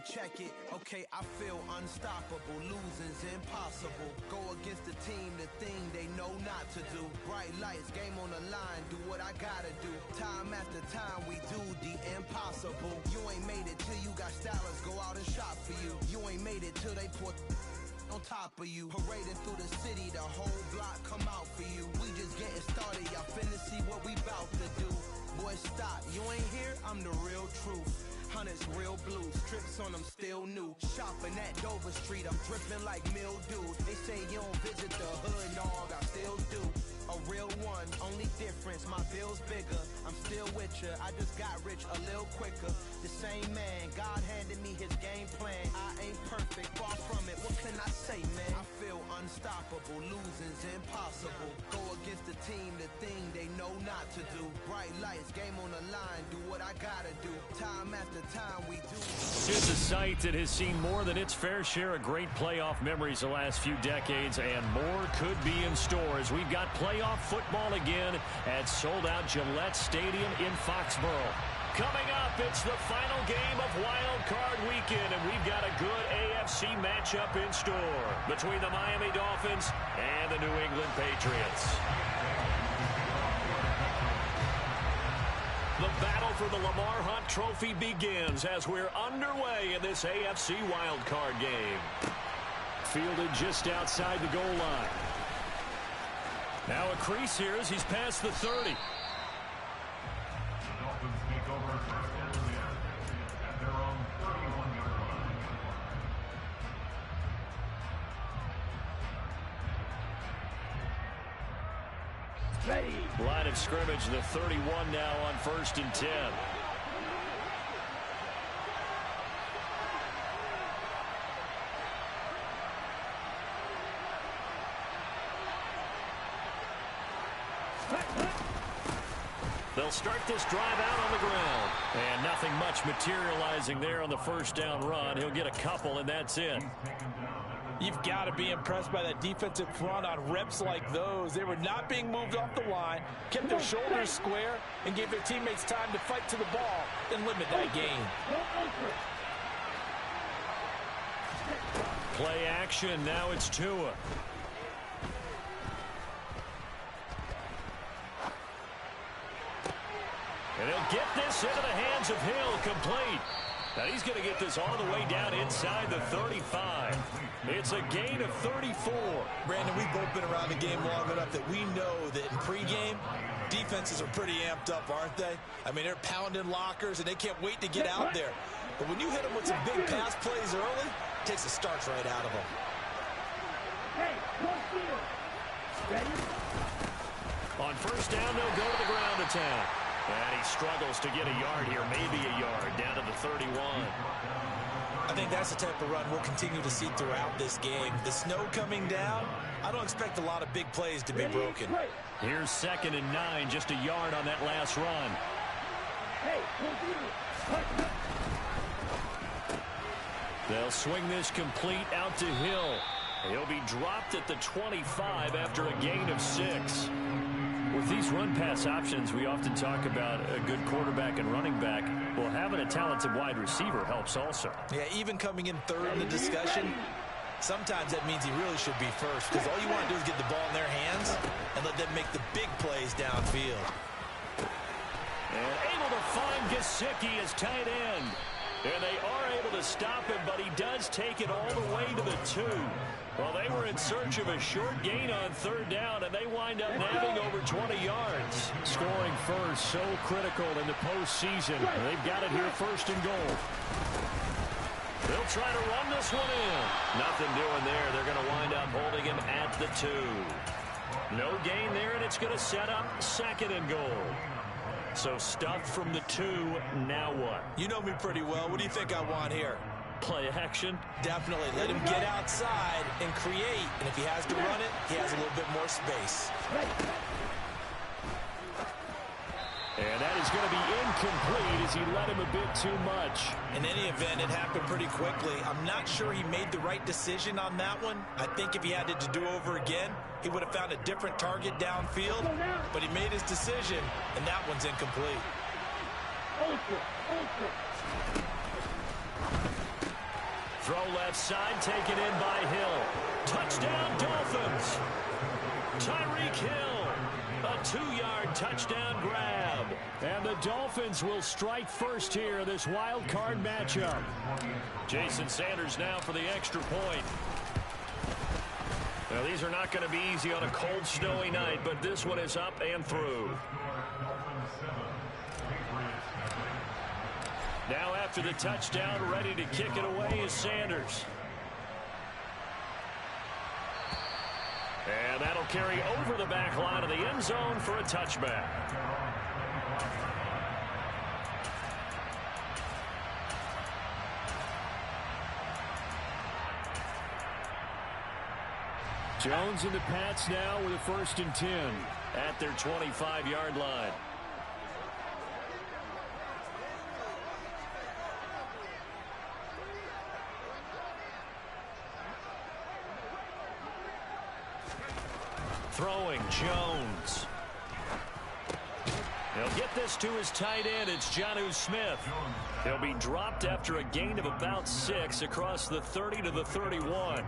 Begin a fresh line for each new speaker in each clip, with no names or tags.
check it. Okay, I feel unstoppable. Losing's impossible. Go against the team, the thing they know not to do. Bright lights, game on the line, do what I gotta do. Time after time, we do the impossible. You ain't made it till you got stylists go out and shop for you. You ain't made it till they put on top of you. Parading through the city, the whole block come out for you. We just getting started, y'all finna see what we bout to do. Boy, stop, you ain't here, I'm the real truth. Hunters real blue, strips on them still new. Shopping at Dover Street, I'm dripping like mildew. They say you don't visit the hood, dog, I still do. A real one, only difference, my bill's bigger. I'm still with ya, I just got rich a little quicker. The same man, God handed me his game plan. I ain't perfect, far from it, what can I say, man? I feel unstoppable, losing's impossible. Go against the team, the thing they know not to do. Bright lights, game on the line, do what I gotta do. Time after time, we do.
It's a site that has seen more than its fair share of great playoff memories the last few decades, and more could be in store as we've got playoff football again at sold-out Gillette Stadium in Foxborough. Coming up, it's the final game of Wild Card Weekend, and we've got a good AFC matchup in store between the Miami Dolphins and the New England Patriots. The battle for the Lamar Hunt Trophy begins as we're underway in this AFC Wild Card game. Fielded just outside the goal line. Now a crease here as he's past the 30. Line of scrimmage, the 31 now on 1st and 10. They'll start this drive out on the ground. And nothing much materializing there on the first down run. He'll get a couple, and that's it.
You've got to be impressed by that defensive front on reps like those. They were not being moved off the line, kept their shoulders square, and gave their teammates time to fight to the ball and limit that gain.
Play action, now it's Tua. And he'll get this into the hands of Hill, complete. Now he's going to get this all the way down inside the 35. It's a gain of 34.
Brandon, we've both been around the game long enough that we know that in pregame, defenses are pretty amped up, aren't they? I mean, they're pounding lockers, and they can't wait to get out there. But when you hit them with some big pass plays early, it takes the starch right out of them.
On first down, they'll go to the ground attack. And he struggles to get a yard here, maybe a yard, down to the 31.
I think that's the type of run we'll continue to see throughout this game. The snow coming down, I don't expect a lot of big plays to be broken.
Here's 2nd and 9, just a yard on that last run. They'll swing this complete out to Hill. He'll be dropped at the 25 after a gain of 6. With these run-pass options, we often talk about a good quarterback and running back. Well, having a talented wide receiver helps also.
Yeah, even coming in third in the discussion, sometimes that means he really should be first, because all you want to do is get the ball in their hands and let them make the big plays downfield.
And able to find Gesicki as tight end. And they are able to stop him, but he does take it all the way to the 2. Well, they were in search of a short gain on 3rd down, and they wind up nabbing over 20 yards. Scoring first, so critical in the postseason. They've got it here 1st and goal. They'll try to run this one in. Nothing doing there. They're going to wind up holding him at the 2. No gain there, and it's going to set up 2nd and goal. So stuffed from the 2, now what?
You know me pretty well. What do you think I want here?
Play action?
Definitely. Let him get outside and create. And if he has to run it, he has a little bit more space.
And that is going to be incomplete as he let him a bit too much.
In any event, it happened pretty quickly. I'm not sure he made the right decision on that one. I think if he had it to do over again, he would have found a different target downfield. But he made his decision, and that one's incomplete.
Throw left side, taken in by Hill. Touchdown, Dolphins. Tyreek Hill, a 2-yard touchdown grab. And the Dolphins will strike first here, this wild card matchup. Jason Sanders now for the extra point. Now, these are not going to be easy on a cold, snowy night, but this one is up and through. Now after the touchdown, ready to kick it away is Sanders. And that'll carry over the back line of the end zone for a touchback. Jones and the Pats now with a 1st and 10 at their 25-yard line. Throwing, Jones. He'll get this to his tight end. It's Jonnu Smith. He'll be dropped after a gain of about 6 across the 30 to the 31.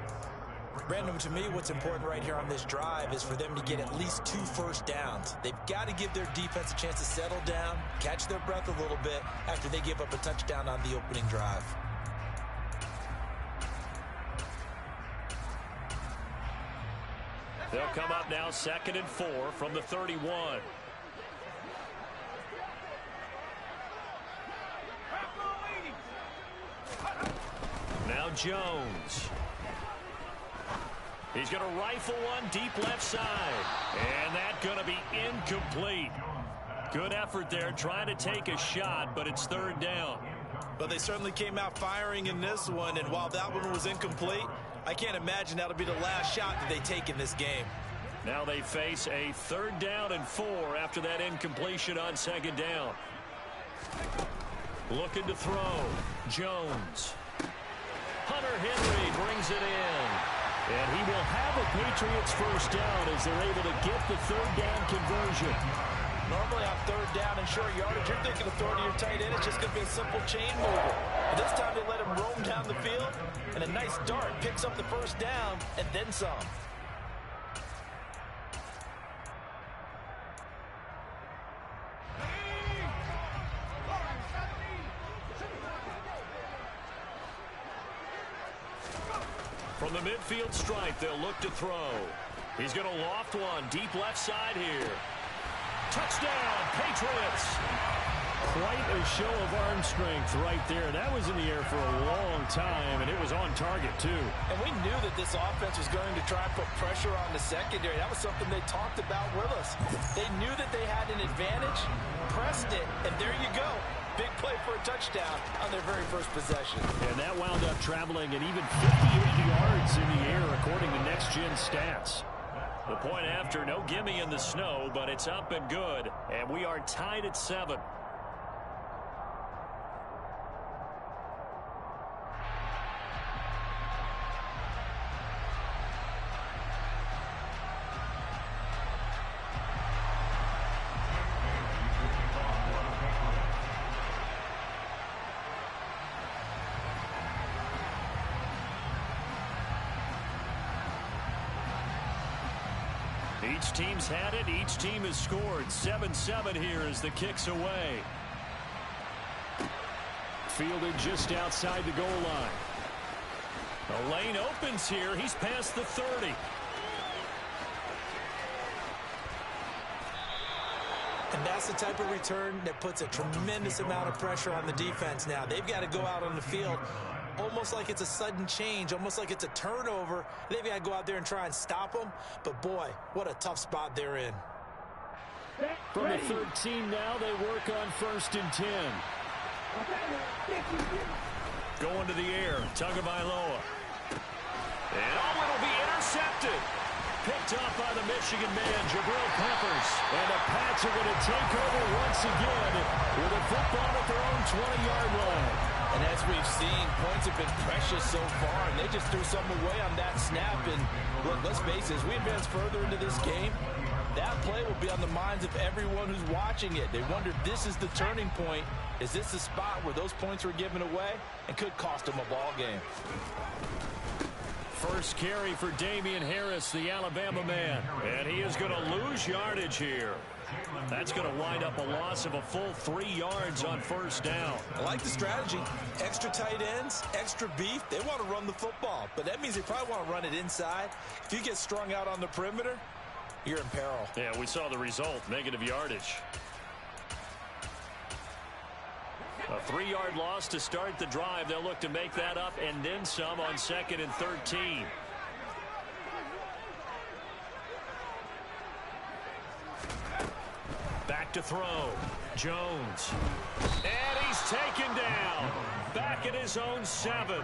Brandon, to me, what's important right here on this drive is for them to get at least 2 first downs. They've got to give their defense a chance to settle down, catch their breath a little bit after they give up a touchdown on the opening drive.
They'll come up now 2nd and 4 from the 31. Now Jones. He's going to rifle one deep left side. And that's going to be incomplete. Good effort there trying to take a shot, but it's 3rd down.
But they certainly came out firing in this one, and while that one was incomplete, I can't imagine that'll be the last shot that they take in this game.
Now they face a 3rd down and 4 after that incompletion on 2nd down. Looking to throw. Jones. Hunter Henry brings it in. And he will have a Patriots 1st down as they're able to get the 3rd down conversion.
Normally on 3rd down and short yardage, you're thinking of throwing to your tight end. It's just going to be a simple chain mover. But this time they let him roam down the field, and a nice dart picks up the 1st down and then some.
From the midfield stripe, they'll look to throw. He's going to loft one deep left side here. Touchdown, Patriots. Quite a show of arm strength right there. That was in the air for a long time, and it was on target, too.
And we knew that this offense was going to try and put pressure on the secondary. That was something they talked about with us. They knew that they had an advantage, pressed it, and there you go. Big play for a touchdown on their very first possession.
And that wound up traveling an even 58 yards in the air, according to Next Gen Stats. The point after, no gimme in the snow, but it's up and good. And we are tied at 7. Each team's had it. Each team has scored. 7-7 here as the kick's away. Fielded just outside the goal line. The lane opens here. He's past the 30.
And that's the type of return that puts a tremendous amount of pressure on the defense now. They've got to go out on the field almost like it's a sudden change, almost like it's a turnover. They've got to go out there and try and stop them. But, boy, what a tough spot they're in.
From the 13 now, they work on 1st and 10. Going to the air, Tagovailoa. And it'll be intercepted. Picked off by the Michigan man, Jabril Peppers. And the Pats are going to take over once again with a football at their own 20-yard line.
And as we've seen, points have been precious so far, and they just threw something away on that snap. And look, let's face it, as we advance further into this game, That play will be on the minds of everyone who's watching it. They wonder if this is the turning point. Is this the spot where those points were given away and could cost them a ball game?
First carry for Damian Harris, the Alabama man. And he is going to lose yardage here. That's going to wind up a loss of a full 3 yards on first down.
I like the strategy. Extra tight ends, extra beef. They want to run the football, but that means they probably want to run it inside. If you get strung out on the perimeter, you're in peril.
Yeah, we saw the result, negative yardage. A 3-yard loss to start the drive. They'll look to make that up and then some on 2nd and 13. Back to throw. Jones. And he's taken down. Back at his own 7.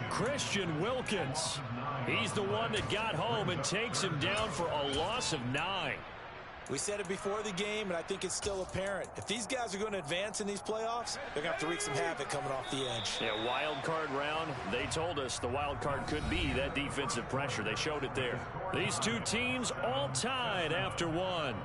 Christian Wilkins. He's the one that got home and takes him down for a loss of 9.
We said it before the game, and I think it's still apparent. If these guys are going to advance in these playoffs, they're going to have to wreak some havoc coming off the edge.
Yeah, wild card round. They told us the wild card could be that defensive pressure. They showed it there. These two teams all tied after 1.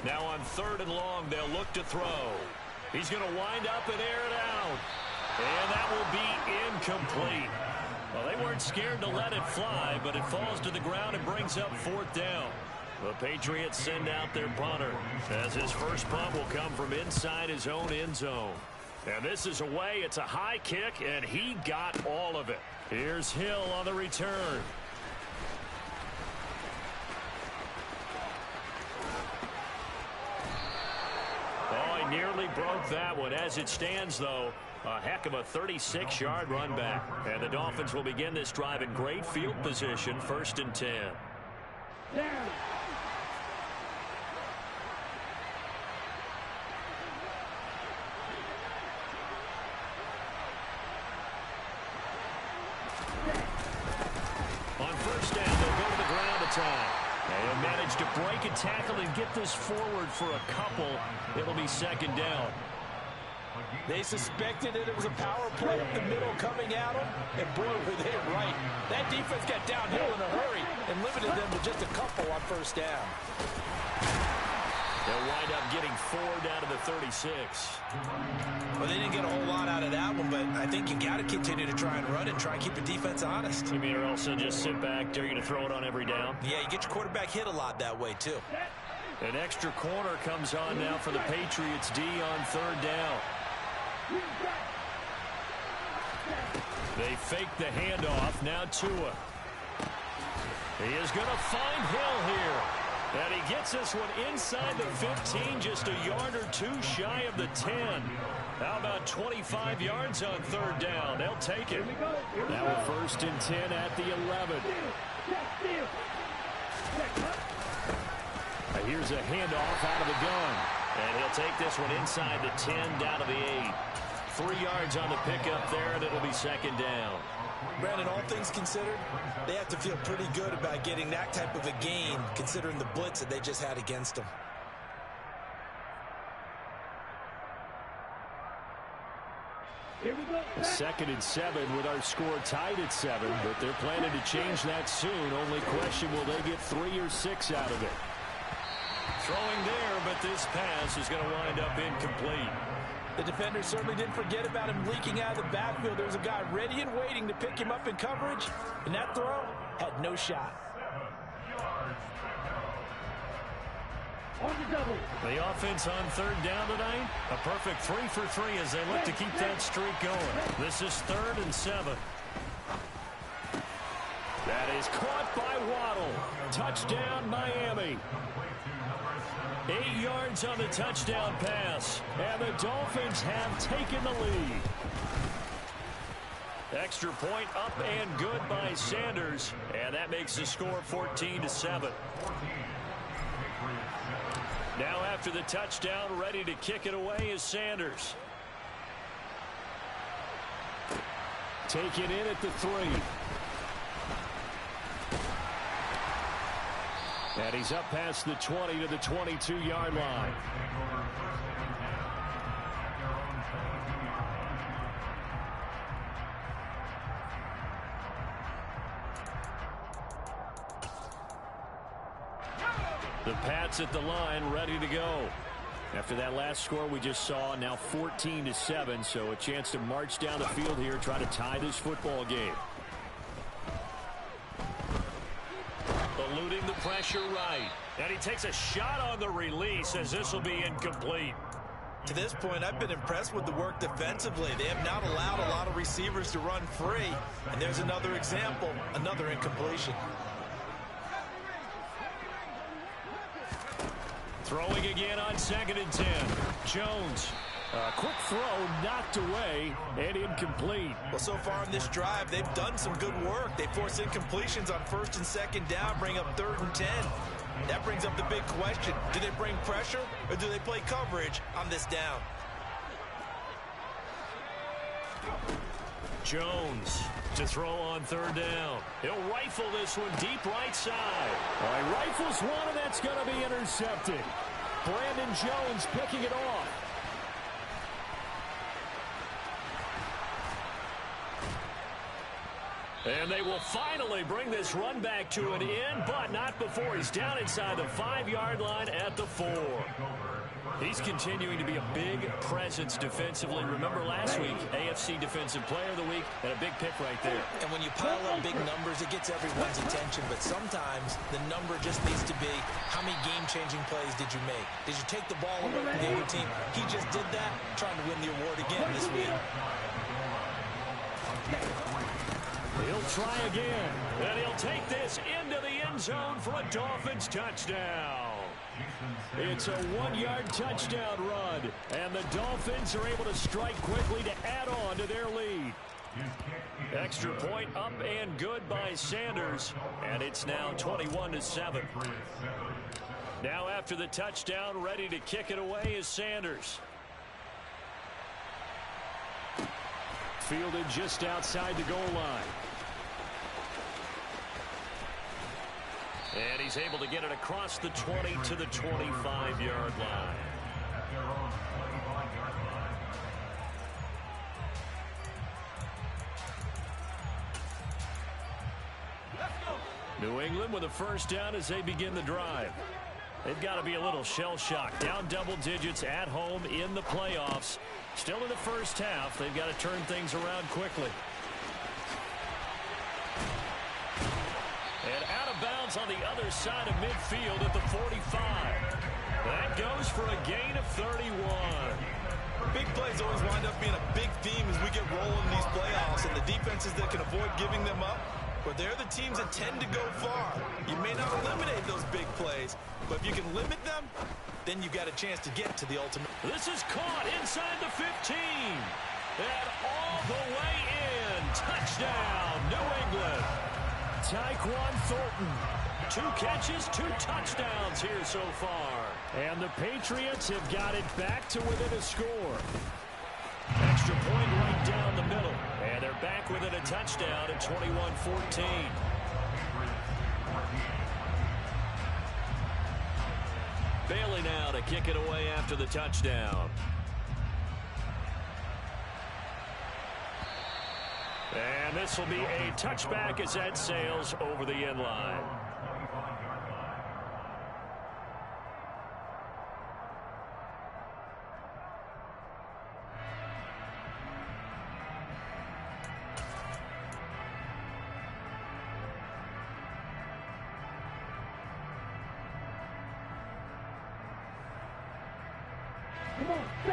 Now on 3rd and long, they'll look to throw. He's going to wind up and air it out. And that will be incomplete. Well, they weren't scared to let it fly, but it falls to the ground and brings up 4th down. The Patriots send out their punter, as his first punt will come from inside his own end zone. And this is away. It's a high kick, and he got all of it. Here's Hill on the return. Nearly broke that one. As it stands, though, a heck of a 36-yard run back. And the Dolphins will begin this drive in great field position, 1st and 10. On first down, they'll go to the ground attack. They'll manage to break a tackle and get this forward for a couple. It'll be 2nd down.
They suspected that it was a power play up the middle coming at them, and boy, were they right. That defense got downhill in a hurry and limited them to just a couple on first down.
They'll wind up getting 4 down to the 36.
Well, they didn't get a whole lot out of that one, but I think you got to continue to try and run it and try and keep the defense honest.
You mean, or also just sit back, dare you to throw it on every down?
Yeah, you get your quarterback hit a lot that way, too.
An extra corner comes on now for the Patriots D on 3rd down. They fake the handoff. Now Tua. He is going to find Hill here. And he gets this one inside the 15, just a yard or 2 shy of the 10. How about 25 yards on 3rd down? They'll take it. Now we're 1st and 10 at the 11. Here's a handoff out of the gun. And he'll take this one inside the 10, down to the 8. 3 yards on the pickup there, and it'll be 2nd down.
Brandon, all things considered, they have to feel pretty good about getting that type of a gain, considering the blitz that they just had against them.
Here we go. 2nd and 7 with our score tied at 7, but they're planning to change that soon. Only question, will they get 3 or 6 out of it? Throwing there, but this pass is going to wind up incomplete.
The defender certainly didn't forget about him leaking out of the backfield. There was a guy ready and waiting to pick him up in coverage, and that throw had no shot.
The offense on 3rd down tonight, a perfect 3 for 3 as they look to keep that streak going. This is 3rd and 7. That is caught by Waddle. Touchdown, Miami. 8 yards on the touchdown pass, and the Dolphins have taken the lead. Extra point up and good by Sanders, and that makes the score 14-7. Now after the touchdown, ready to kick it away is Sanders. Taken in at the 3. And he's up past the 20 to the 22-yard line. The Pats at the line, ready to go. After that last score we just saw, now 14-7, so a chance to march down the field here, try to tie this football game. Eluding the pressure right. And he takes a shot on the release as this will be incomplete.
To this point, I've been impressed with the work defensively. They have not allowed a lot of receivers to run free. And there's another example, another incompletion.
Throwing again on 2nd and 10. Jones. Quick throw knocked away and incomplete.
Well, so far in this drive, they've done some good work. They force incompletions on 1st and 2nd down, bring up 3rd and 10. That brings up the big question. Do they bring pressure or do they play coverage on this down?
Jones to throw on 3rd down. He'll rifle this one deep right side. All right, rifles one, and that's going to be intercepted. Brandon Jones picking it off. And they will finally bring this run back to an end, but not before he's down inside the 5-yard line at the 4. He's continuing to be a big presence defensively. Remember last week, AFC Defensive Player of the Week, and a big pick right there. And when you pile up big numbers, it gets everyone's attention, but sometimes the number just needs to be, how many game-changing plays did you make? Did you take the ball away from the other team? He just did that, trying to win the award again this week. He'll try again, and he'll take this into the end zone for a Dolphins touchdown. It's a 1-yard touchdown run, and the Dolphins are able to strike quickly to add on to their lead. Extra point up and good by Sanders, and it's now 21-7. Now after the touchdown, ready to kick it away is Sanders. Fielded just outside the goal line. And he's able to get it across the 20 to the 25-yard line. New England with a first down as they begin the drive. They've got to be a little shell-shocked. Down double digits at home in the playoffs. Still in the first half. They've got to turn things around quickly. And out of bounds on the other side of midfield at the 45. That goes for a gain of 31.
Big plays always wind up being a big theme as we get rolling in these playoffs, and the defenses that can avoid giving them up, but they're the teams that tend to go far. You may not eliminate those big plays, but if you can limit them, then you've got a chance to get to the ultimate.
This is caught inside the 15. And all the way in. Touchdown, New England. Tyquan Thornton. 2 catches, 2 touchdowns here so far. And the Patriots have got it back to within a score. Extra point right down the middle. And they're back within a touchdown at 21-14. Bailey now to kick it away after the touchdown. And this will be a touchback as that sails over the end line.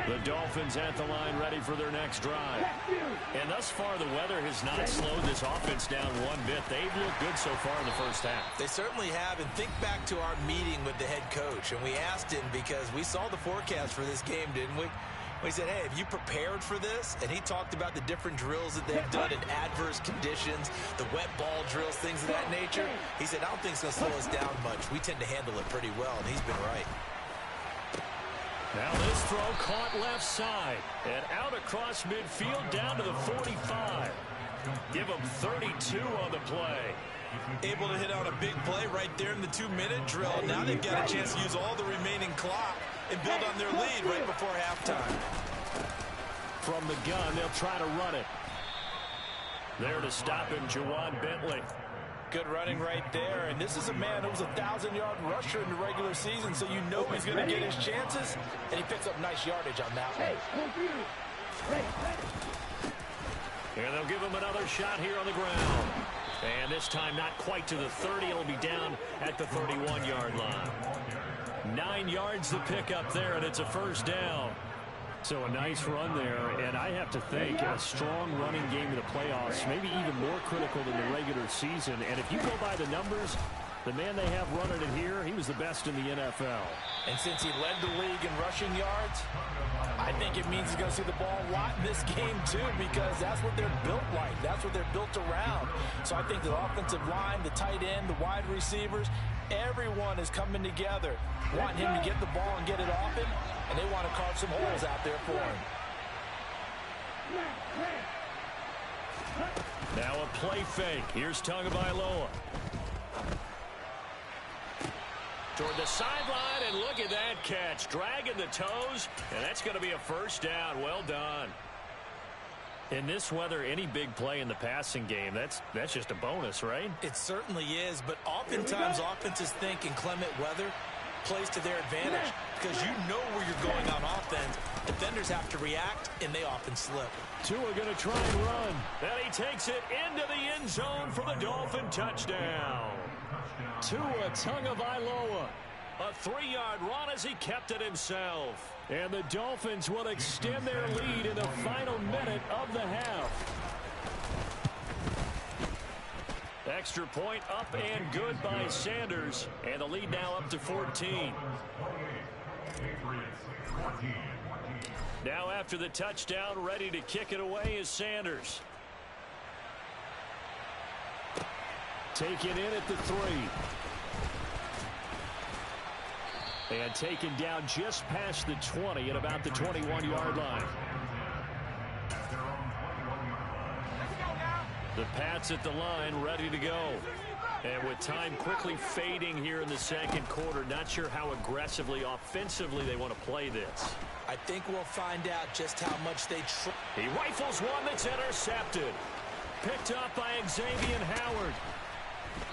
The Dolphins at the line ready for their next drive. And thus far, the weather has not slowed this offense down one bit. They've looked good so far in the first half.
They certainly have. And think back to our meeting with the head coach. And we asked him because we saw the forecast for this game, didn't we? We said, hey, have you prepared for this? And he talked about the different drills that they've done in adverse conditions, the wet ball drills, things of that nature. He said, I don't think it's going to slow us down much. We tend to handle it pretty well, and he's been right.
Now this throw caught left side and out across midfield down to the 45. Give him 32 on the play.
able to hit on a big play right there in the 2-minute drill. Now they've got a chance to use all the remaining clock and build on their lead right before halftime.
From the gun, they'll try to run it. There to stop him, Juwan Bentley.
Good running right there, and this is a man who was a 1,000-yard rusher in the regular season, so you know he's going to get his chances, and he picks up nice yardage on that one.
And they'll give him another shot here on the ground. And this time not quite to the 30. It'll be down at the 31-yard line. 9 yards to pick up there, and it's a first down. So a nice run there, and I have to think a strong running game in the playoffs, maybe even more critical than the regular season. And if you go by the numbers, the man they have running it here, he was the best in the NFL.
And since he led the league in rushing yards, I think it means he's going to see the ball a lot in this game too, because that's what they're built like. That's what they're built around. So I think the offensive line, the tight end, the wide receivers, everyone is coming together, wanting him to get the ball and get it off him, and they want to carve some holes out there for him.
Now a play fake. Here's Tagovailoa. Toward the sideline, and look at that catch. Dragging the toes, and that's going to be a first down. Well done. In this weather, any big play in the passing game, that's just a bonus, right?
It certainly is, but oftentimes offenses think inclement weather plays to their advantage because you know where you're going on offense. Defenders have to react, and they often slip.
Tua going to try and run. And he takes it into the end zone for the Dolphin touchdown. Tua Tagovailoa. A 3-yard run as he kept it himself. And the Dolphins will extend their lead in the final minute of the half. Extra point up and good by Sanders. And the lead now up to 14. Now after the touchdown, ready to kick it away is Sanders. Taken in at the 3. And taken down just past the 20 at about the 21-yard line. The Pats at the line, ready to go. And with time quickly fading here in the second quarter, not sure how aggressively, offensively they want to play this.
I think we'll find out just how much they try.
He rifles one that's intercepted. Picked up by Xavier Howard.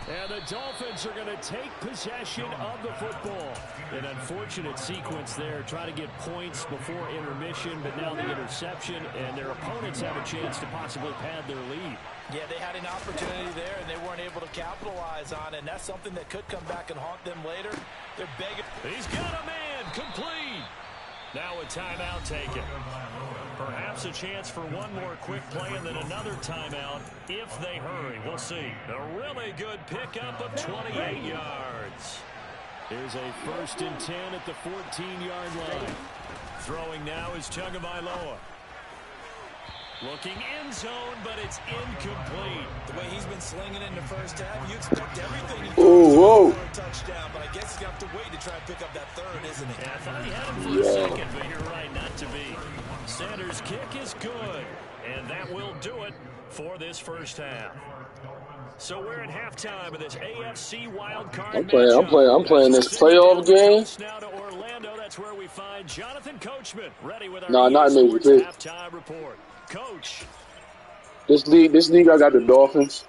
And the Dolphins are going to take possession of the football. An unfortunate sequence there, trying to get points before intermission, but now the interception, and their opponents have a chance to possibly pad their lead.
Yeah, they had an opportunity there, and they weren't able to capitalize on it, and that's something that could come back and haunt them later. They're begging.
He's got a man, complete. Now a timeout taken. Perhaps a chance for one more quick play and then another timeout if they hurry. We'll see. A really good pickup of 28 yards. Here's a 1st and 10 at the 14-yard line. Throwing now is Tagovailoa. Looking end zone, but it's incomplete.
The way he's been slinging in the first half, you expect everything to go for a touchdown, but I guess he's going to have to wait to try and pick up that 3rd, isn't he?
Yeah, I thought he had him for a second, but you're right, not to be. Sanders' kick is good, and that will do it for this first half. So we're at halftime of this AFC wildcard
I'm playing this playoff game.
Now to Orlando, that's where we find Jonathan Coachman ready with our
not me.
halftime report. Coach.
This league, I got the Dolphins.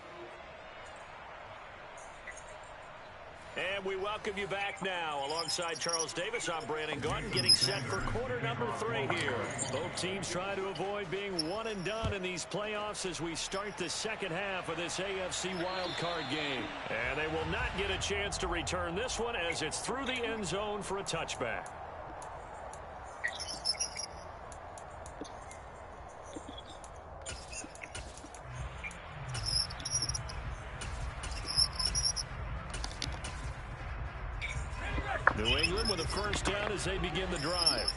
And we welcome you back now. Alongside Charles Davis, I'm Brandon Gaudin, getting set for quarter number 3 here. Both teams trying to avoid being one and done in these playoffs as we start the second half of this AFC wildcard game. And they will not get a chance to return this one as it's through the end zone for a touchback. New England with a first down as they begin the drive.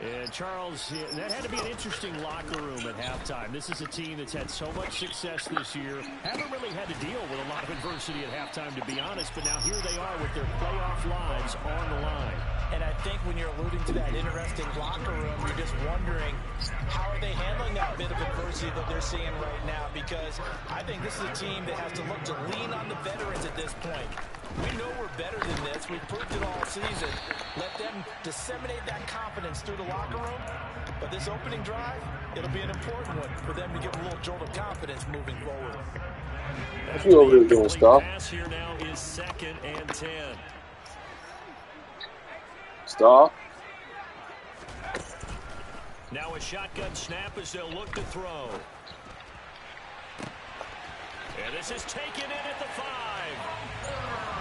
And Charles, that had to be an interesting locker room at halftime. This is a team that's had so much success this year. Haven't really had to deal with a lot of adversity at halftime, to be honest. But now here they are with their playoff lives on the line.
And I think when you're alluding to that interesting locker room, you're just wondering how are they handling that bit of adversity that they're seeing right now, because I think this is a team that has to look to lean on the veterans at this point. We know we're better than this. We've proved it all season. Let them disseminate that confidence through the locker room. But this opening drive, it'll be an important one for them to get a little jolt of confidence moving forward.
What you over there doing, Stop?
Pass here now is 2nd and 10.
Stop.
Now a shotgun snap as they'll look to throw. And this is taken in at the 5.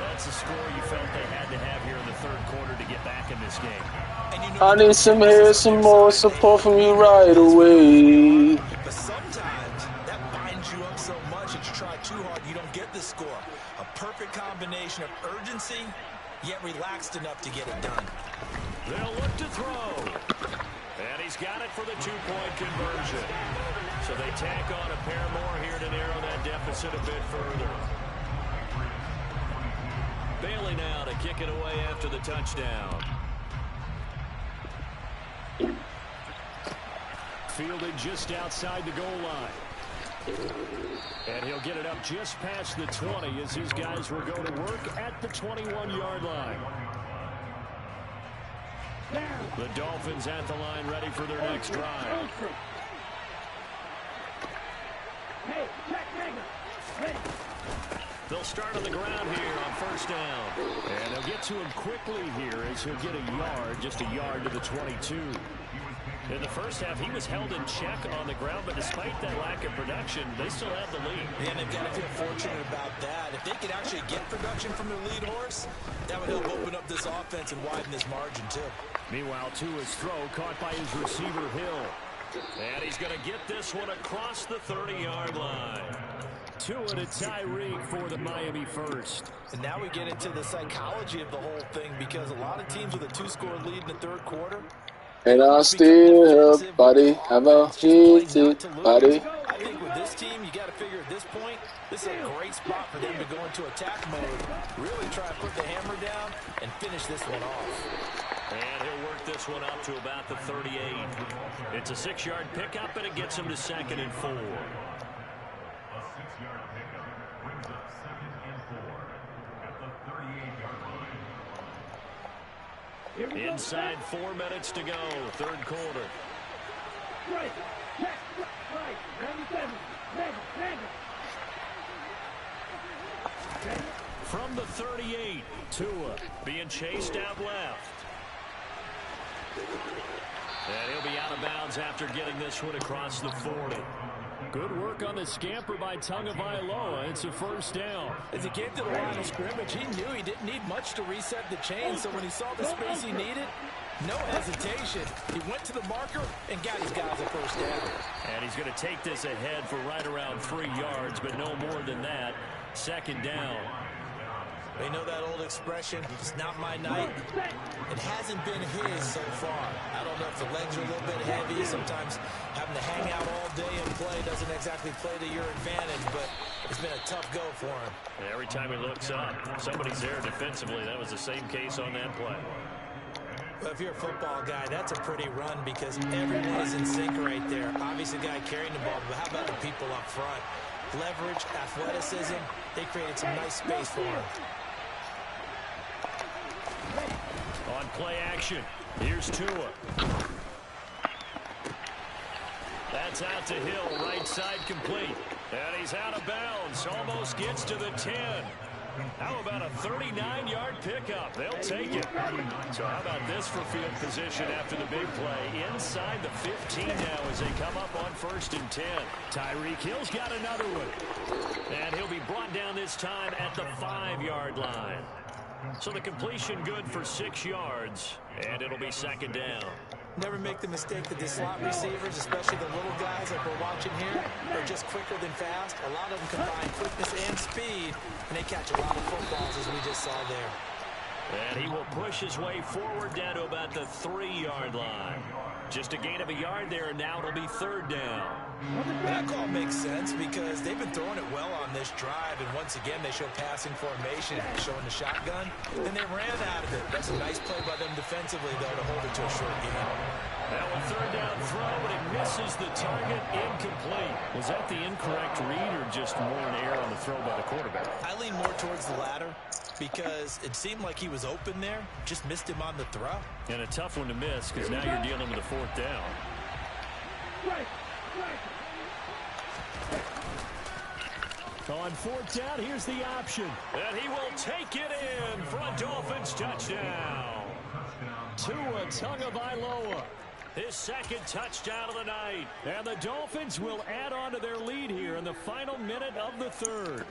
That's the score you felt they had to have here in the third quarter to get back in this game.
And you know,
I need some more support from you right away.
But sometimes that binds you up so much that you try too hard, you don't get the score. A perfect combination of urgency, yet relaxed enough to get it done.
They'll look to throw. And he's got it for the 2-point conversion. So they tack on a pair more here to narrow that deficit a bit further. Bailey now to kick it away after the touchdown. Fielded just outside the goal line. And he'll get it up just past the 20 as his guys will go to work at the 21-yard line. The Dolphins at the line ready for their next drive. They'll start on the ground here on first down. And they'll get to him quickly here as he'll get a yard, just a yard to the 22. In the first half, he was held in check on the ground, but despite that lack of production, they still have the lead.
Yeah, and they've got to feel fortunate about that. If they could actually get production from their lead horse, that would help open up this offense and widen this margin, too.
Meanwhile, Tua's throw caught by his receiver, Hill. And he's going to get this one across the 30-yard line. Tua to Tyreek for the Miami first.
And now we get into the psychology of the whole thing, because a lot of teams with a 2-score lead in the third quarter,
and I still help body have a heated body.
I think with this team, you got to figure at this point, this is a great spot for them to go into attack mode, really try to put the hammer down and finish this one off.
And he'll work this one up to about the 38. It's a 6-yard pickup, and it gets him to 2nd and 4. Inside 4 minutes to go, third quarter. From the 38, Tua being chased out left. And he'll be out of bounds after getting this one across the 40. Good work on the scamper by Tagovailoa. It's a first down.
As he came to the line of scrimmage, he knew he didn't need much to reset the chain, so when he saw the space he needed, no hesitation. He went to the marker and got his guys a first down.
And he's going to take this ahead for right around 3 yards, but no more than that. 2nd down.
They know that old expression, it's not my night. It hasn't been his so far. I don't know if the legs are a little bit heavy. Sometimes having to hang out all day and play doesn't exactly play to your advantage, but it's been a tough go for him.
And every time he looks up, somebody's there defensively. That was the same case on that play.
Well, if you're a football guy, that's a pretty run because everyone is in sync right there. Obviously, the guy carrying the ball, but how about the people up front? Leverage, athleticism, they created some nice space for him.
On play action, here's Tua. That's out to Hill, right side complete. And he's out of bounds, almost gets to the 10. How about a 39-yard pickup? They'll take it. So how about this for field position after the big play? Inside the 15 now as they come up on 1st and 10. Tyreek Hill's got another one. And he'll be brought down this time at the 5-yard line. So the completion good for 6 yards, and it'll be 2nd down.
Never make the mistake that the slot receivers, especially the little guys like we're watching here, are just quicker than fast. A lot of them combine quickness and speed, and they catch a lot of footballs as we just saw there.
And he will push his way forward down to about the 3-yard line. Just a gain of a yard there, and now it'll be 3rd down.
That call makes sense because they've been throwing it well on this drive, and once again they show passing formation, showing the shotgun, and they ran out of it. That's a nice play by them defensively, though, to hold it to a short game.
Now a 3rd down throw, and it misses the target, incomplete. Was that the incorrect read or just more an error on the throw by the quarterback?
I lean more towards the latter because it seemed like he was open there, just missed him on the throw.
And a tough one to miss because now you're dealing with a 4th down. On 4th down, here's the option. And he will take it in for a Dolphins touchdown. Tua Tagovailoa, his 2nd touchdown of the night. And the Dolphins will add on to their lead here in the final minute of the 3rd.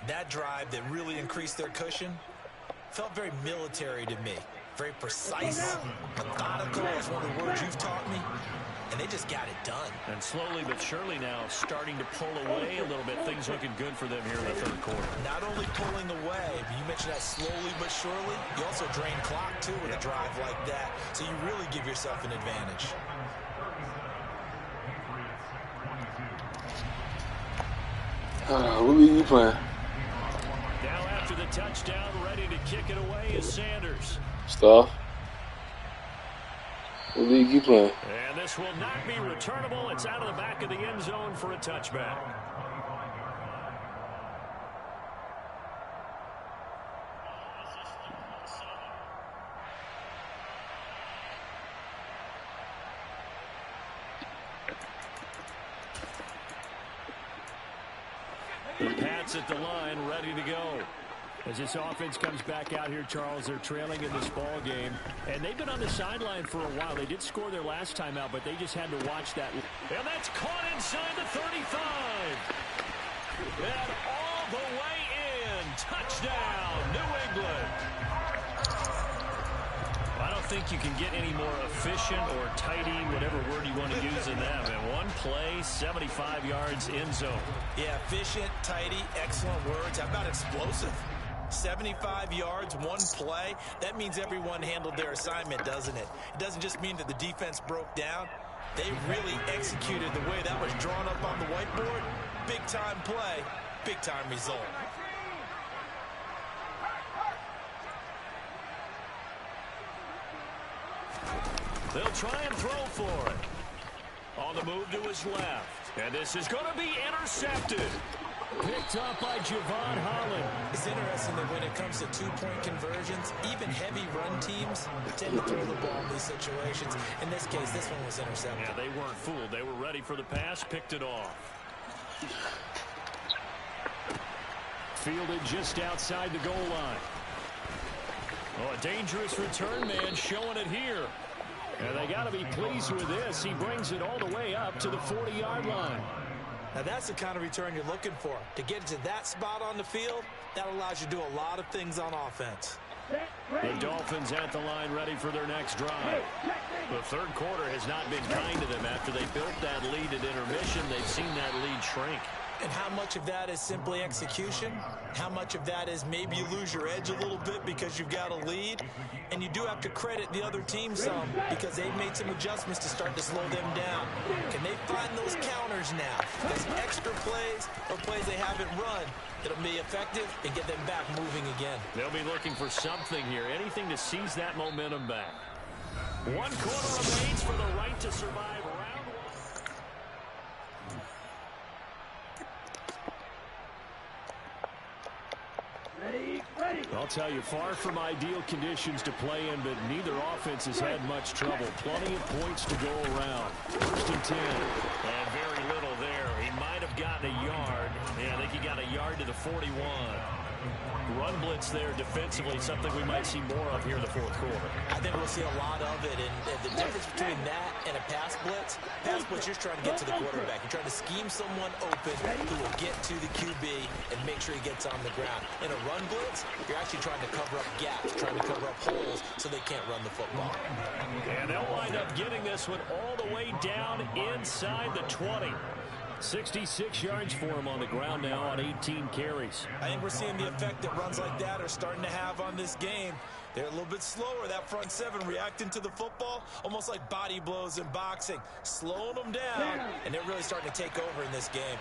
That drive that really increased their cushion felt very military to me. Very precise, methodical is one of the words you've taught me. And they just got it done.
And slowly but surely now starting to pull away a little bit. Things looking good for them here in the 3rd quarter.
Not only pulling away, but you mentioned that slowly but surely. You also drain clock, too, with a drive like that. So you really give yourself an advantage.
What league you playing?
Now after the touchdown, ready to kick it away is Sanders.
Stuff. What league you playing?
And this will not be returnable. It's out of the back of the end zone for a touchback. The Pats at the line, ready to go. As this offense comes back out here, Charles, they're trailing in this ball game. And they've been on the sideline for a while. They did score their last time out, but they just had to watch that. And that's caught inside the 35. And all the way in. Touchdown, New England. I don't think you can get any more efficient or tidy, whatever word you want to use in that. And one play, 75 yards in zone.
Yeah, efficient, tidy, excellent words. How about explosive? 75 yards, one play. That means everyone handled their assignment, doesn't it? It doesn't just mean that the defense broke down. They really executed the way that was drawn up on the whiteboard. Big-time play, big-time result.
They'll try and throw for it. On the move to his left. And this is going to be intercepted. Picked up by Javon Holland.
It's interesting that when it comes to two-point conversions, even heavy run teams tend to throw the ball in these situations. In this case, this one was intercepted.
Yeah, they weren't fooled. They were ready for the pass, picked it off. Fielded just outside the goal line. Oh, a dangerous return man showing it here. And they got to be pleased with this. He brings it all the way up to the 40-yard line.
Now that's the kind of return you're looking for. To get to that spot on the field, that allows you to do a lot of things on offense.
The Dolphins at the line ready for their next drive. The third quarter has not been kind to them. After they built that lead at intermission, they've seen that lead shrink.
And how much of that is simply execution? How much of that is maybe you lose your edge a little bit because you've got a lead? And you do have to credit the other team some because they've made some adjustments to start to slow them down. Can they find those counters now? Those extra plays or plays they haven't run that'll be effective and get them back moving again.
They'll be looking for something here, anything to seize that momentum back. 1 quarter remains for the right to survive round one. I'll tell you, far from ideal conditions to play in, but neither offense has had much trouble. Plenty of points to go around. 1st and 10. And very little there. He might have gotten a yard. Yeah, I think he got a yard to the 41. Run blitz there defensively, something we might see more of here in the 4th quarter.
I think we'll see a lot of it, and the difference between that and a pass blitz, you're trying to get to the quarterback. You're trying to scheme someone open who will get to the QB and make sure he gets on the ground. In a run blitz, you're actually trying to cover up gaps, trying to cover up holes so they can't run the football.
And they'll wind up getting this one all the way down inside the 20. 66 yards for him on the ground now on 18 carries.
I think we're seeing the effect that runs like that are starting to have on this game. They're a little bit slower, that front seven, reacting to the football, almost like body blows in boxing, slowing them down, and they're really starting to take over in this game.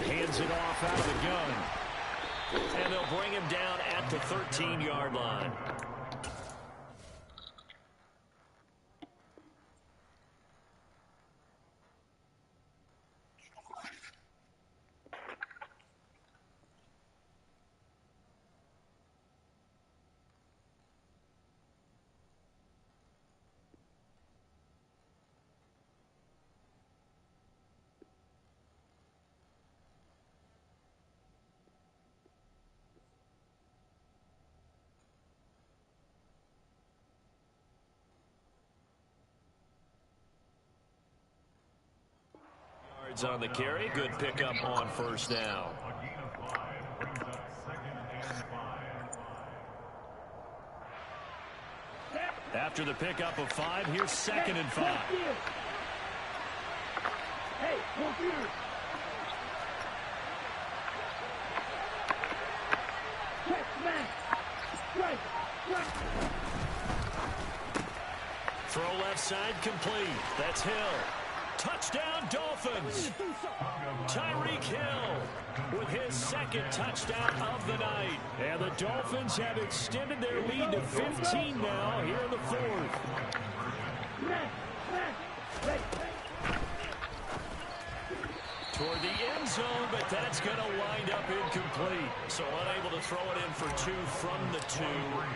Hands it off out of the gun. And they'll bring him down at the 13-yard line. On the carry, good pickup on first down. After the pickup of 5, here's 2nd and 5. Throw left side complete. That's Hill. Touchdown, Dolphins. Tyreek Hill with his 2nd touchdown of the night. And the Dolphins have extended their lead to 15 now here in the 4th. Toward the end zone, but that's going to wind up incomplete. So unable to throw it in for 2 from the 2.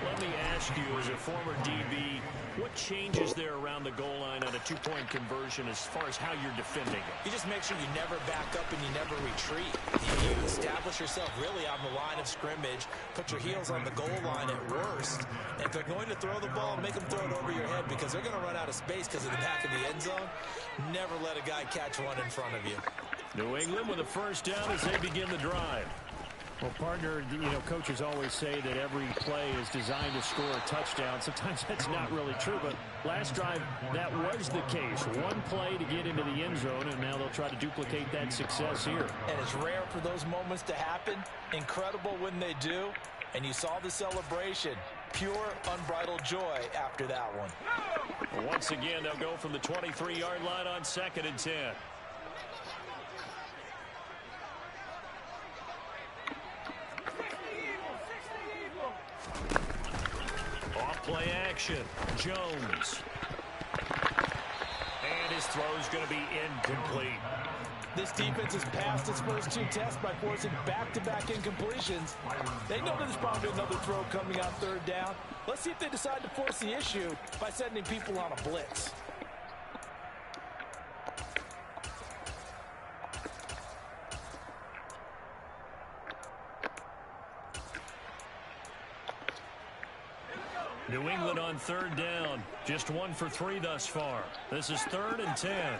Let me ask you, as a former DB, what changes there around the goal line on a 2-point conversion as far as how you're defending it?
You just make sure you never back up and you never retreat. You establish yourself really on the line of scrimmage, put your heels on the goal line at worst. And if they're going to throw the ball, make them throw it over your head because they're going to run out of space because of the back of the end zone. Never let a guy catch one in front of you.
New England with a first down as they begin the drive.
Well, partner, coaches always say that every play is designed to score a touchdown. Sometimes that's not really true, but last drive, that was the case. One play to get into the end zone, and now they'll try to duplicate that success here.
And it's rare for those moments to happen. Incredible when they do. And you saw the celebration. Pure, unbridled joy after that one.
Once again, they'll go from the 23-yard line on 2nd and 10. Play action. Jones. And his throw's going to be incomplete.
This defense has passed its first 2 tests by forcing back-to-back incompletions. They know there's probably another throw coming on 3rd down. Let's see if they decide to force the issue by sending people on a blitz.
New England on 3rd down. Just 1 for 3 thus far. This is 3rd and 10.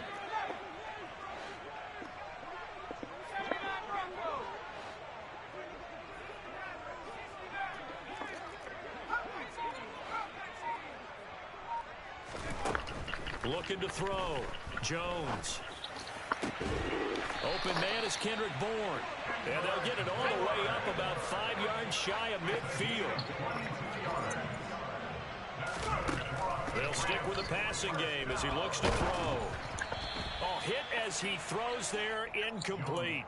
Looking to throw. Jones. Open man is Kendrick Bourne. And they'll get it all the way up about 5 yards shy of midfield. They'll stick with the passing game as he looks to throw. Oh, hit as he throws there, incomplete.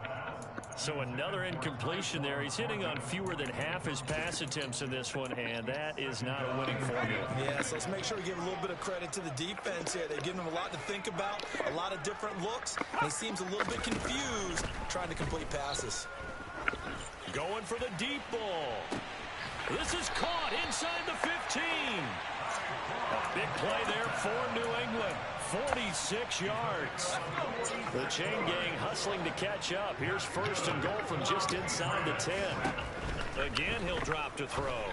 So another incompletion there. He's hitting on fewer than half his pass attempts in this one, and that is not a winning formula.
Yeah, so let's make sure we give a little bit of credit to the defense here. They've given him a lot to think about, a lot of different looks, and he seems a little bit confused trying to complete passes.
Going for the deep ball. This is caught inside the 15. A big play there for New England. 46 yards. The chain gang hustling to catch up. Here's 1st and goal from just inside the 10. Again, he'll drop to throw.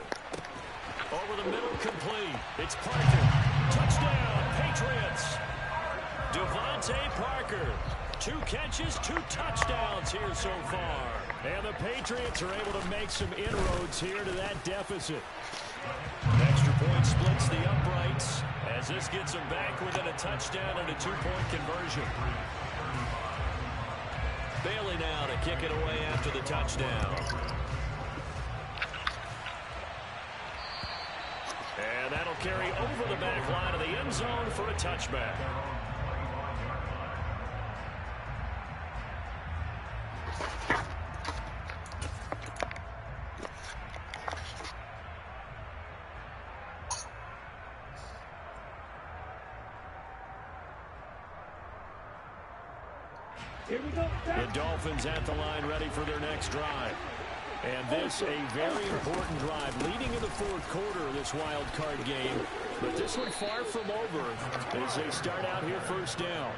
Over the middle, complete. It's Parker. Touchdown, Patriots. Devontae Parker. 2 catches, 2 touchdowns here so far. And the Patriots are able to make some inroads here to that deficit. Extra point splits the uprights as this gets them back within a touchdown and a 2-point conversion. Bailey now to kick it away after the touchdown. And that'll carry over the back line of the end zone for a touchback. The Dolphins at the line ready for their next drive. And this a very important drive leading in the fourth quarter of this wild card game. But this one far from over as they start out here first down.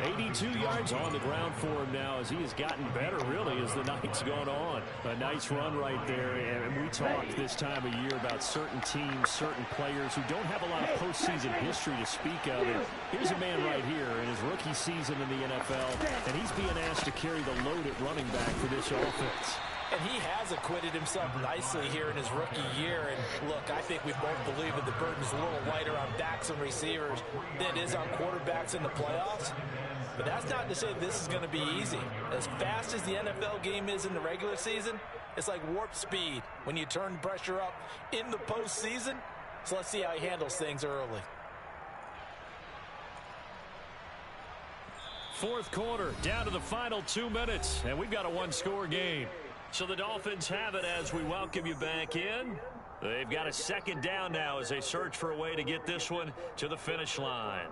82 yards on the ground for him now as he has gotten better, really, as the night's gone on. A nice run right there. And we talked this time of year about certain teams, certain players who don't have a lot of postseason history to speak of. And here's a man right here in his rookie season in the NFL, and he's being asked to carry the load at running back for this offense.
And he has acquitted himself nicely here in his rookie year. And look, I think we both believe that the burden's a little lighter on backs and receivers than it is on quarterbacks in the playoffs. But that's not to say this is going to be easy. As fast as the NFL game is in the regular season, it's like warp speed when you turn pressure up in the postseason. So let's see how he handles things early.
Fourth quarter, down to the final 2 minutes, and we've got a one-score game. So the Dolphins have it as we welcome you back in. They've got a second down now as they search for a way to get this one to the finish line.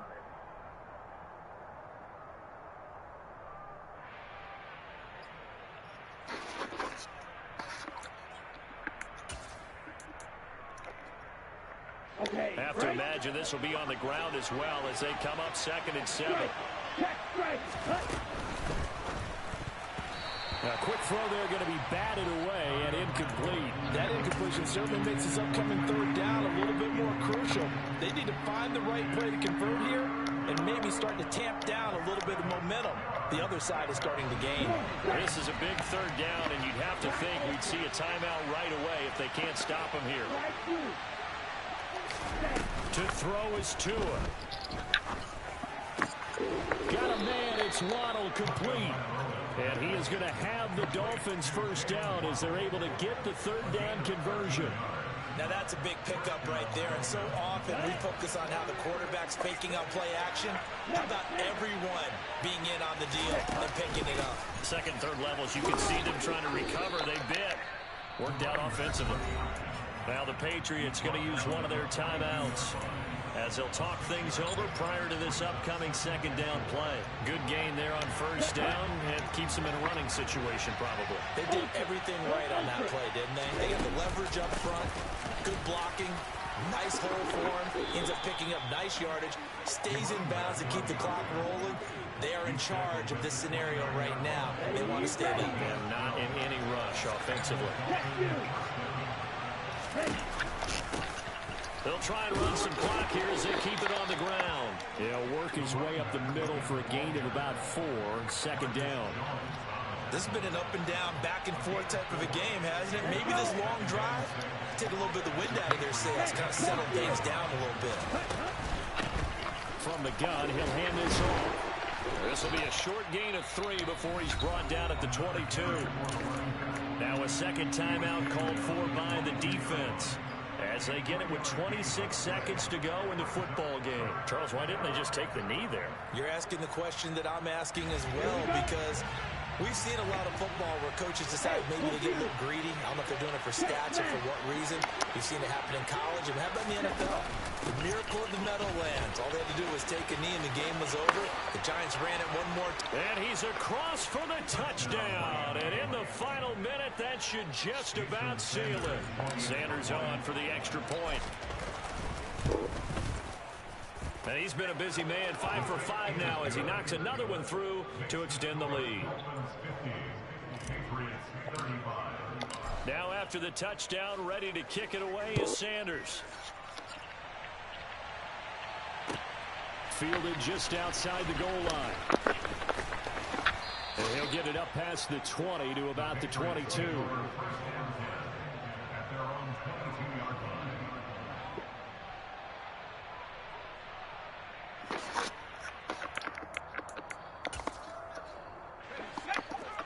Have to imagine this will be on the ground as well as they come up 2nd and 7. A quick throw there going to be batted away and incomplete.
That incompletion certainly makes this upcoming third down a little bit more crucial. They need to find the right play to convert here and maybe start to tamp down a little bit of momentum. The other side is starting to gain.
This is a big third down, and you'd have to think we'd see a timeout right away if they can't stop him here. To throw is Tua. Got a man, it's Waddle, complete. And he is going to have the Dolphins first down as they're able to get the third down conversion.
Now that's a big pickup right there, and so often we focus on how the quarterback's faking out play action. How about everyone being in on the deal and picking it up?
Second, third levels, you can see them trying to recover. They bit. Worked out offensively. Now the Patriots going to use one of their timeouts as they'll talk things over prior to this upcoming second down play. Good gain there on first down and keeps them in a running situation probably.
They did everything right on that play, didn't they? They got the leverage up front, good blocking, nice hole for him, ends up picking up nice yardage, stays in bounds to keep the clock rolling. They are in charge of this scenario right now. They want to stay that way.
And not in any rush offensively. They'll try and run some clock here as they keep it on the ground. He'll work his way up the middle for a gain of about 4, second down.
This has been an up and down, back and forth type of a game, hasn't it? Maybe this long drive, take a little bit of the wind out of their sails, kind of settle things down a little bit.
From the gun, he'll hand this off. This will be a short gain of 3 before he's brought down at the 22. Now a second timeout called for by the defense as they get it with 26 seconds to go in the football game. Charles, why didn't they just take the knee there?
You're asking the question that I'm asking as well, because we've seen a lot of football where coaches decide maybe to get a little greedy. I don't know if they're doing it for stats or for what reason. We've seen it happen in college, and how about in the NFL? The miracle of the Meadowlands. All they had to do was take a knee, and the game was over. The Giants ran it one more time.
And he's across for the touchdown. And in the final minute, that should just about seal it. Sanders on for the extra point. And he's been a busy man, 5 for 5 now as he knocks another one through to extend the lead. Now after the touchdown, ready to kick it away is Sanders. Fielded just outside the goal line. And he'll get it up past the 20 to about the 22.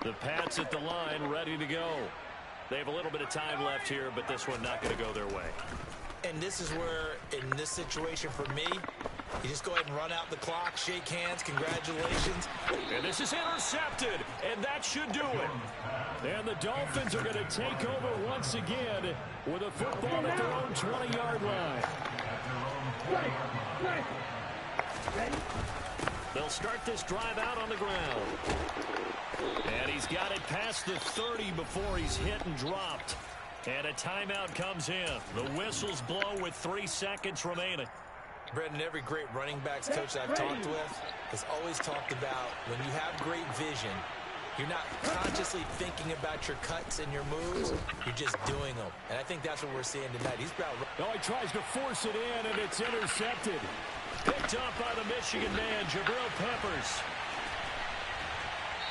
The Pats at the line, ready to go. They have a little bit of time left here, but this one not going to go their way.
And this is where, in this situation for me, you just go ahead and run out the clock, shake hands, congratulations.
And this is intercepted, and that should do it. And the Dolphins are going to take over once again with a football at their own 20-yard line. They'll start this drive out on the ground. And he's got it past the 30 before he's hit and dropped. And a timeout comes in. The whistles blow with 3 seconds remaining.
Brendan, every great running backs coach I've talked with has always talked about when you have great vision, you're not consciously thinking about your cuts and your moves. You're just doing them. And I think that's what we're seeing tonight. He's about...
Oh, he tries to force it in, and it's intercepted.
Picked up by the Michigan man, Jabril Peppers.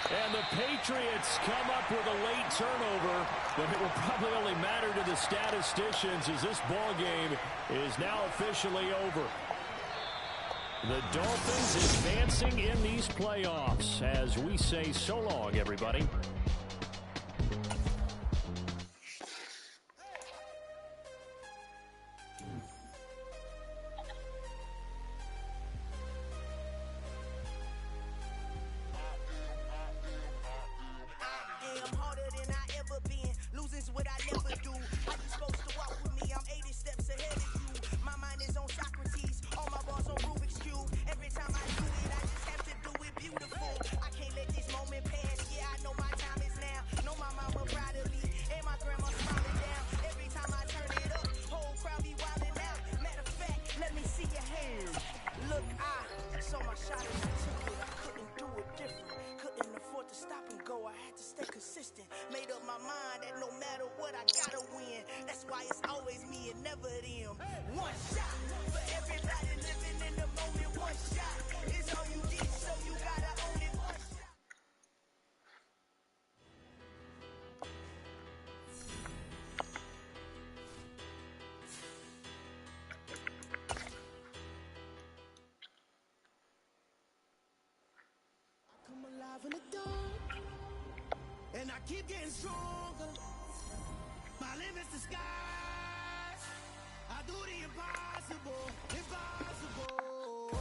And the Patriots come up with a late turnover, but it will probably only matter to the statisticians as this ball game is now officially over. The Dolphins advancing in these playoffs as we say so long, everybody.
In the dark, and I keep getting stronger. My limit's the skies. I do the impossible, impossible.